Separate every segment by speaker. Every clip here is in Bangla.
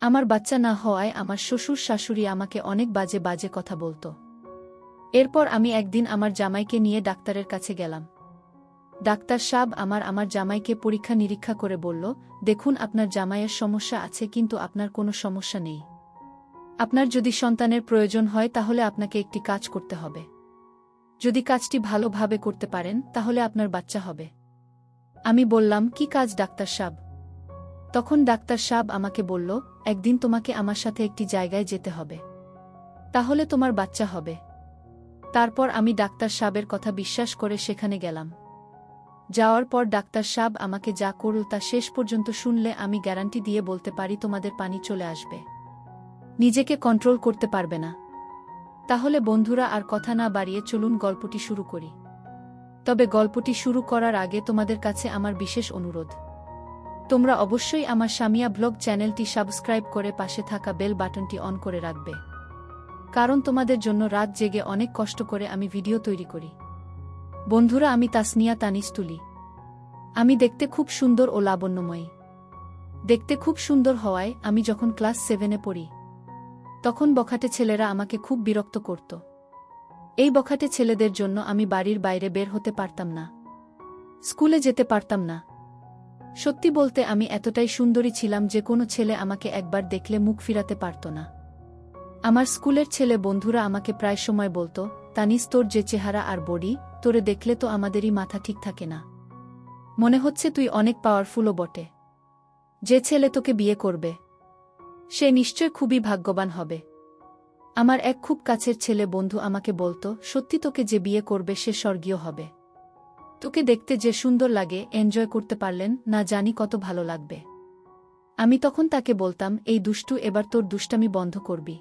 Speaker 1: আমার বাচ্চা না হওয়ায় আমার শ্বশুর শাশুড়ি আমাকে অনেক বাজে বাজে কথা বলত। এরপর আমি একদিন আমার জামাইকে নিয়ে ডাক্তারের কাছে গেলাম। ডাক্তার সাহেব আমার জামাইকে পরীক্ষা নিরীক্ষা করে বলল, দেখুন আপনার জামাইয়ের সমস্যা আছে কিন্তু আপনার কোনো সমস্যা নেই। আপনার যদি সন্তানের প্রয়োজন হয় তাহলে আপনাকে একটি কাজ করতে হবে। যদি কাজটি ভালোভাবে করতে পারেন তাহলে আপনার বাচ্চা হবে। আমি বললাম, কি কাজ ডাক্তার সাহেব? তখন ডাক্তার সাহেব আমাকে বলল, একদিন তোমাকে আমার সাথে একটি জায়গায় যেতে হবে, তাহলে তোমার বাচ্চা হবে। তারপর আমি ডাক্তার সাহেবের কথা বিশ্বাস করে সেখানে গেলাম। যাওয়ার পর ডাক্তার সাহেব আমাকে যা করল তা শেষ পর্যন্ত শুনলে আমি গ্যারান্টি দিয়ে বলতে পারি তোমাদের পানি চলে আসবে, নিজেকে কন্ট্রোল করতে পারবে না। তাহলে বন্ধুরা আর কথা না বাড়িয়ে চলুন গল্পটি শুরু করি। তবে গল্পটি শুরু করার আগে তোমাদের কাছে আমার বিশেষ অনুরোধ, তোমরা অবশ্যই আমার সামিয়া ব্লগ চ্যানেলটি সাবস্ক্রাইব করে পাশে থাকা বেল বাটনটি অন করে রাখবে, কারণ তোমাদের জন্য রাত জেগে অনেক কষ্ট করে আমি ভিডিও তৈরি করি। বন্ধুরা, আমি তাসনিয়া তানিজ তুলি। আমি দেখতে খুব সুন্দর ও লাবণ্যময়ী। দেখতে খুব সুন্দর হওয়ায় আমি যখন ক্লাস 7-এ পড়ি তখন বখাটে ছেলেরা আমাকে খুব বিরক্ত করত। এই বখাটে ছেলেদের জন্য আমি বাড়ির বাইরে বের হতে পারতাম না, স্কুলে যেতে পারতাম না। সত্যি বলতে আমি এতটাই সুন্দরী ছিলাম যে কোনো ছেলে আমাকে একবার দেখলে মুখ ফিরাতে পারত না। আমার স্কুলের ছেলে বন্ধুরা আমাকে প্রায় সময় বলতো, তানিজ তোর যে চেহারা আর বডি, তোরে দেখলে তো আমাদেরই মাথা ঠিক থাকে না। মনে হচ্ছে তুই অনেক পাওয়ারফুলও বটে। যে ছেলে তোকে বিয়ে করবে সে নিশ্চয় খুবই ভাগ্যবান হবে। আমার এক খুব কাছের ছেলে বন্ধু আমাকে বলতো, সত্যি তোকে যে বিয়ে করবে সে স্বর্গীয় হবে। তোকে দেখতে যে সুন্দর লাগে, এনজয় করতে পারলেন না জানি কত ভালো লাগবে। আমি তখন তাকে বলতাম, এই দুষ্টু, এবার তোর দুষ্টামি বন্ধ করবি।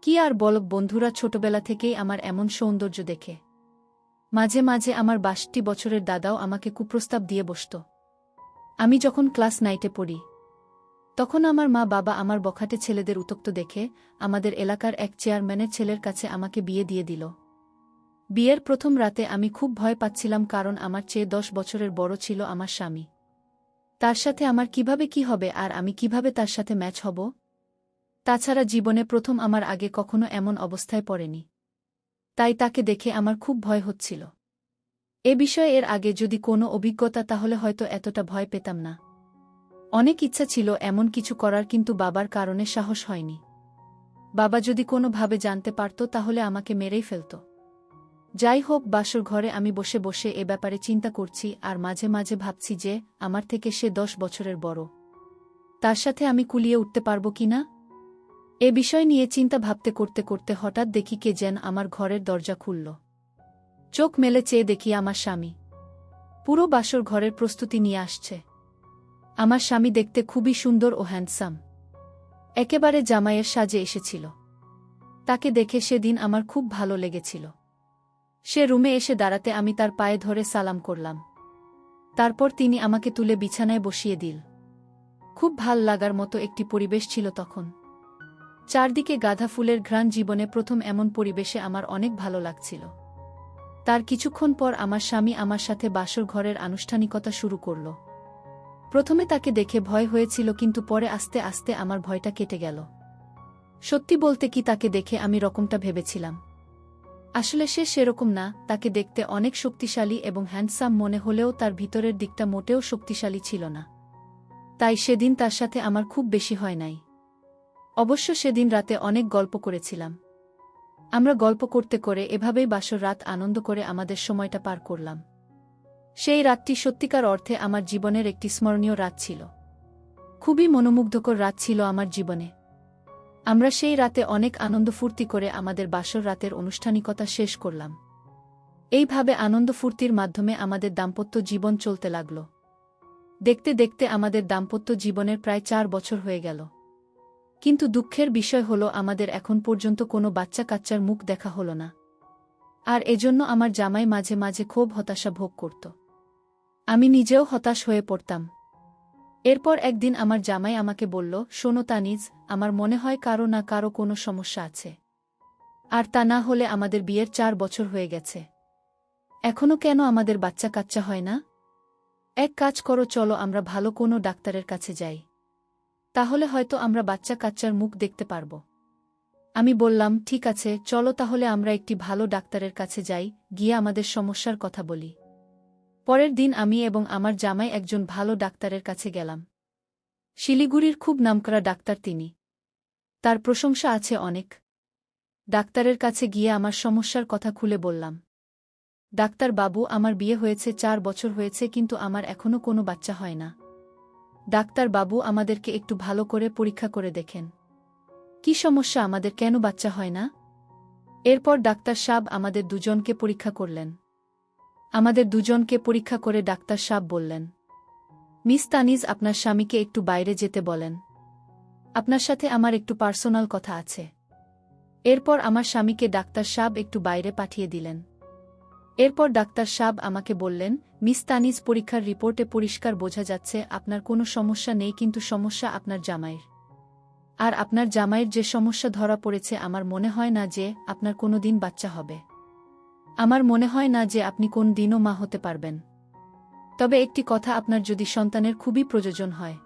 Speaker 1: কি আর বল বন্ধুরা, ছোটবেলা থেকেই আমার এমন সৌন্দর্য দেখে মাঝে মাঝে আমার ৬২ বছরের দাদাও আমাকে কুপ্রস্তাব দিয়ে বসত। আমি যখন ক্লাস 9-এ পড়ি তখন আমার মা বাবা আমার বখাটে ছেলেদের উত্ত্যক্ত দেখে আমাদের এলাকার এক চেয়ারম্যানের ছেলের কাছে আমাকে বিয়ে দিয়ে দিল। বিয়ের প্রথম রাতে আমি খুব ভয় পাচ্ছিলাম, কারণ আমার চেয়ে 10 বছরের বড় ছিল আমার স্বামী। তার সাথে আমার কিভাবে কি হবে আর আমি কিভাবে তার সাথে ম্যাচ হব? তাছাড়া জীবনে প্রথম, আমার আগে কখনো এমন অবস্থায় পড়েনি, তাই তাকে দেখে আমার খুব ভয় হচ্ছিল। এ বিষয়ে এর আগে যদি কোনো অভিজ্ঞতা তাহলে হয়তো এতটা ভয় পেতাম না। অনেক ইচ্ছা ছিল এমন কিছু করার, কিন্তু বাবার কারণে সাহস হয়নি। বাবা যদি কোনোভাবে জানতে পারত তাহলে আমাকে মেরেই ফেলত। যাই হোক, বাসর ঘরে আমি বসে বসে এ ব্যাপারে চিন্তা করছি আর মাঝে মাঝে ভাবছি যে আমার থেকে সে 10 বছরের বড়, তার সাথে আমি কুলিয়ে উঠতে পারব কিনা। এ বিষয় নিয়ে চিন্তা ভাবতে করতে করতে হঠাৎ দেখি কে যেন আমার ঘরের দরজা খুলল। চোখ মেলে চেয়ে দেখি আমার স্বামী পুরো বাসর ঘরের প্রস্তুতি নিয়ে আসছে। আমার স্বামী দেখতে খুবই সুন্দর ও হ্যান্ডসাম, একেবারে জামাইয়ের সাজে এসেছিল। তাকে দেখে সেদিন আমার খুব ভালো লেগেছিল। সে রুমে এসে দাঁড়াতে আমি তার পায়ে ধরে সালাম করলাম। তারপর তিনি আমাকে তুলে বিছানায় বসিয়ে দিল। খুব ভাল লাগার মতো একটি পরিবেশ ছিল তখন। চারদিকে গাঁদা ফুলের ঘ্রাণ। জীবনে প্রথম এমন পরিবেশে আমার অনেক ভালো লাগছিল। তার কিছুক্ষণ পর আমার স্বামী আমার সাথে বাসর ঘরের আনুষ্ঠানিকতা শুরু করল। প্রথমে তাকে দেখে ভয় হয়েছিল, কিন্তু পরে আস্তে আস্তে আমার ভয়টা কেটে গেল। সত্যি বলতে কি, তাকে দেখে আমি রকমটা ভেবেছিলাম, আসলে সে সেরকম না। তাকে দেখতে অনেক শক্তিশালী এবং হ্যান্ডসাম মনে হলেও তার ভিতরের দিকটা মোটেও শক্তিশালী ছিল না। তাই সেদিন তার সাথে আমার খুব বেশি হয় নাই। অবশ্য সেদিন রাতে অনেক গল্প করেছিলাম। আমরা গল্প করতে করে এভাবেই বাসর রাত আনন্দ করে আমাদের সময়টা পার করলাম। সেই রাতটি সত্যিকার অর্থে আমার জীবনের একটি স্মরণীয় রাত ছিল। খুবই মনোমুগ্ধকর রাত ছিল আমার জীবনে। আমরা সেই রাতে অনেক আনন্দ ফুর্তি করে আমাদের বাসর রাতের আনুষ্ঠানিকতা শেষ করলাম। এইভাবে আনন্দ ফুর্তির মাধ্যমে আমাদের দাম্পত্য জীবন চলতে লাগল। দেখতে দেখতে আমাদের দাম্পত্য জীবনের প্রায় 4 বছর হয়ে গেল। কিন্তু দুঃখের বিষয় হলো, আমাদের এখন পর্যন্ত কোনো বাচ্চা কাচ্চার মুখ দেখা হলো না। আর এজন্য আমার জামাই মাঝে মাঝে খুব হতাশা ভোগ করত। আমি নিজেও হতাশ হয়ে পড়তাম। এরপর একদিন আমার জামাই আমাকে বলল, শোনো তানিজ, আমার মনে হয় কারো না কারো কোনো সমস্যা আছে। আর তা না হলে আমাদের বিয়ের 4 বছর হয়ে গেছে, এখনো কেন আমাদের বাচ্চা কাচ্চা হয় না? এক কাজ করো, চলো আমরা ভালো কোনো ডাক্তারের কাছে যাই। তাহলে হয়তো আমরা বাচ্চা কাচ্চার মুখ দেখতে পারব। আমি বললাম, ঠিক আছে, চলো তাহলে আমরা একটি ভালো ডাক্তারের কাছে যাই, গিয়ে আমাদের সমস্যার কথা বলি। পরের দিন আমি এবং আমার জামাই একজন ভালো ডাক্তারের কাছে গেলাম। শিলিগুড়ির খুব নামকরা ডাক্তার তিনি। তার প্রশংসা আছে অনেক। ডাক্তারের কাছে গিয়ে আমার সমস্যার কথা খুলে বললাম। ডাক্তার বাবু, আমার বিয়ে হয়েছে 4 বছর হয়েছে, কিন্তু আমার এখনো কোনো বাচ্চা হয় না। ডাক্তার বাবু, আমাদেরকে একটু ভালো করে পরীক্ষা করে দেখেন। কি সমস্যা আমাদের, কেন বাচ্চা হয় না? এরপর ডাক্তার সাহেব আমাদের দুজনকে পরীক্ষা করলেন। আমাদের দুজনকে পরীক্ষা করে ডাক্তার সাহেব বললেন, মিস তানিজ, আপনার স্বামীকে একটু বাইরে যেতে বলেন। আপনার সাথে আমার একটু পার্সোনাল কথা আছে। এরপর আমার স্বামীকে ডাক্তার সাহেব একটু বাইরে পাঠিয়ে দিলেন। এরপর ডাক্তার সাহেব আমাকে বললেন, মিস তানিজ, পরীক্ষার রিপোর্টে পরিষ্কার বোঝা যাচ্ছে আপনার কোনো সমস্যা নেই, কিন্তু সমস্যা আপনার জামাইয়ের। আর আপনার জামাইয়ের যে সমস্যা ধরা পড়েছে, আমার মনে হয় না যে আপনার কোনো দিন বাচ্চা হবে। আমার মনে হয় না যে আপনি কোন দিনও মা হতে পারবেন। তবে একটি কথা, আপনার যদি সন্তানের খুবই প্রয়োজন হয়,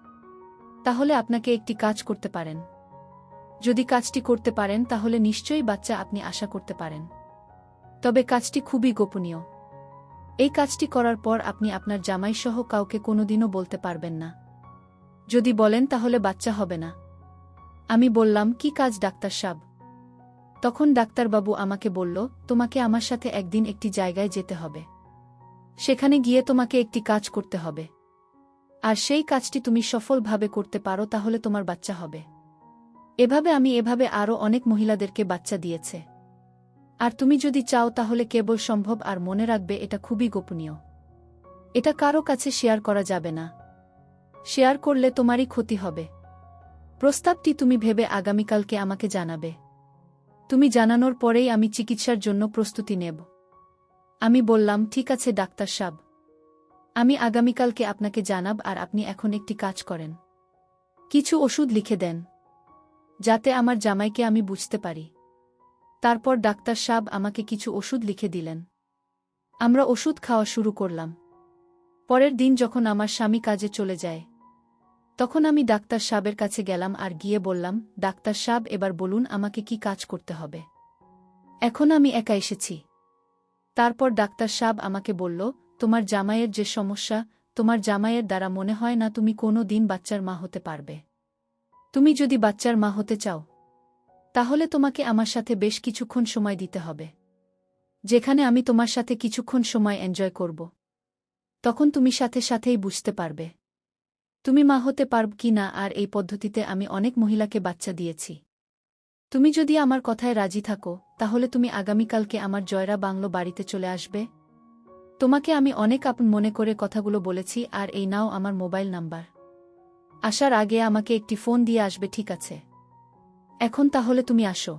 Speaker 1: তাহলে আপনাকে একটি কাজ করতে পারেন। যদি কাজটি করতে পারেন তাহলে নিশ্চয়ই বাচ্চা আপনি আশা করতে পারেন। তবে কাজটি খুবই গোপনীয়। এই কাজটি করার পর আপনি আপনার জামাইসহ কাউকে কোনোদিনও বলতে পারবেন না। যদি বলেন তাহলে বাচ্চা হবে না। আমি বললাম, কি কাজ ডাক্তার সাহেব? তখন ডাক্তারবাবু আমাকে বলল, তোমাকে আমার সাথে একদিন একটি জায়গায় যেতে হবে। সেখানে গিয়ে তোমাকে একটি কাজ করতে হবে। আর সেই কাজটি তুমি সফলভাবে করতে পারো তাহলে তোমার বাচ্চা হবে। এভাবে আরও অনেক মহিলাদেরকে বাচ্চা দিয়েছে। আর তুমি যদি চাও তাহলে কেবল সম্ভব। আর মনে রাখবে, এটা খুবই গোপনীয়। এটা কারো কাছে শেয়ার করা যাবে না। শেয়ার করলে তোমারই ক্ষতি হবে। প্রস্তাবটি তুমি ভেবে আগামীকালকে আমাকে জানাবে। তুমি জানানোর পরেই আমি চিকিৎসার জন্য প্রস্তুতি নেব। আমি বললাম, ঠিক আছে ডাক্তার সাহেব, আমি আগামীকালকে আপনাকে জানাব। আর আপনি এখন একটি কাজ করেন, কিছু ওষুধ লিখে দেন, যাতে আমার জামাইকে আমি বুঝতে পারি। তারপর ডাক্তার সাহেব আমাকে কিছু ওষুধ লিখে দিলেন। আমরা ওষুধ খাওয়া শুরু করলাম। পরের দিন যখন আমার স্বামী কাজে চলে যায়, তখন আমি ডাক্তার সাহেবের কাছে গেলাম আর গিয়ে বললাম, ডাক্তার সাহেব, এবার বলুন আমাকে কি কাজ করতে হবে। এখন আমি একা এসেছি। তারপর ডাক্তার সাহেব আমাকে বলল, তোমার জামাইয়ের যে সমস্যা, তোমার জামাইয়ের দ্বারা মনে হয় না তুমি কোনো দিন বাচ্চার মা হতে পারবে। তুমি যদি বাচ্চার মা হতে চাও, তাহলে তোমাকে আমার সাথে বেশ কিছুক্ষণ সময় দিতে হবে, যেখানে আমি তোমার সাথে কিছুক্ষণ সময় এনজয় করব। তখন তুমি সাথে সাথেই বুঝতে পারবে তুমি মা হতে পারব কি না। আর এই পদ্ধতিতে আমি অনেক মহিলাকে বাচ্চা দিয়েছি। তুমি যদি আমার কথায় রাজি থাকো, তাহলে তুমি আগামীকালকে আমার জয়রা বাংলো বাড়িতে চলে আসবে। তোমাকে আমি অনেক আপন মনে করে কথাগুলো বলেছি। আর এই নাও আমার মোবাইল নাম্বার। আসার আগে আমাকে একটি ফোন দিয়ে আসবে, ঠিক আছে? এখন তাহলে তুমি আসো।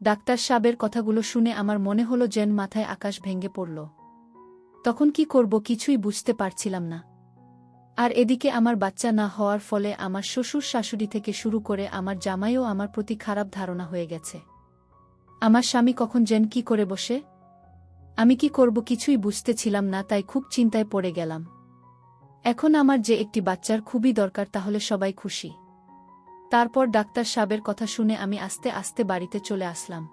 Speaker 1: ডাক্তার সাহেবের কথাগুলো শুনে আমার মনে হলো যেন মাথায় আকাশ ভেঙে পড়ল। তখন কি করব কিছুই বুঝতে পারছিলাম না। আর এদিকে আমার বাচ্চা না হওয়ার ফলে আমার শ্বশুর শাশুড়ি থেকে শুরু করে আমার জামাইও আমার প্রতি খারাপ ধারণা হয়ে গেছে। আমার স্বামী কখন যেন কি করে বসে। আমি কি করব কিছুই বুঝতেছিলাম না, তাই খুব চিন্তায় পড়ে গেলাম। এখন আমার যে একটি বাচ্চার খুবই দরকার, তাহলে সবাই খুশি। তারপর ডাক্তার সাহেবের কথা শুনে আমি আস্তে আস্তে বাড়িতে চলে আসলাম।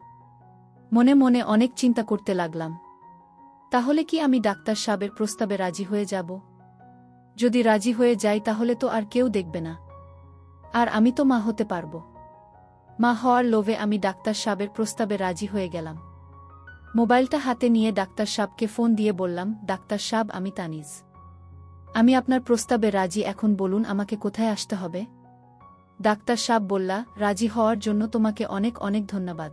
Speaker 1: মনে মনে অনেক চিন্তা করতে লাগলাম, তাহলে কি আমি ডাক্তার সাহেবের প্রস্তাবে রাজি হয়ে যাব? যদি রাজি হয়ে যাই তাহলে তো আর কেউ দেখবে না, আর আমি তো মা হতে পারব। মা হওয়ার লোভে আমি ডাক্তার সাহেবের প্রস্তাবে রাজি হয়ে গেলাম। মোবাইলটা হাতে নিয়ে ডাক্তার সাহেবকে ফোন দিয়ে বললাম, ডাক্তার সাহেব, আমি তানিজ। আমি আপনার প্রস্তাবে রাজি। এখন বলুন আমাকে কোথায় আসতে হবে? ডাক্তার সাহেব বললা, রাজি হওয়ার জন্য তোমাকে অনেক অনেক ধন্যবাদ।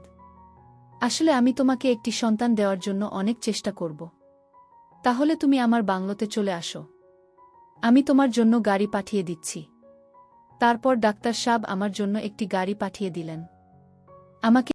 Speaker 1: আসলে আমি তোমাকে একটি সন্তান দেওয়ার জন্য অনেক চেষ্টা করব। তাহলে তুমি আমার বাংলোতে চলে আসো। আমি তোমার জন্য গাড়ি পাঠিয়ে দিচ্ছি। তারপর ডাক্তার সাহেব আমার জন্য একটি গাড়ি পাঠিয়ে দিলেন। আমাকে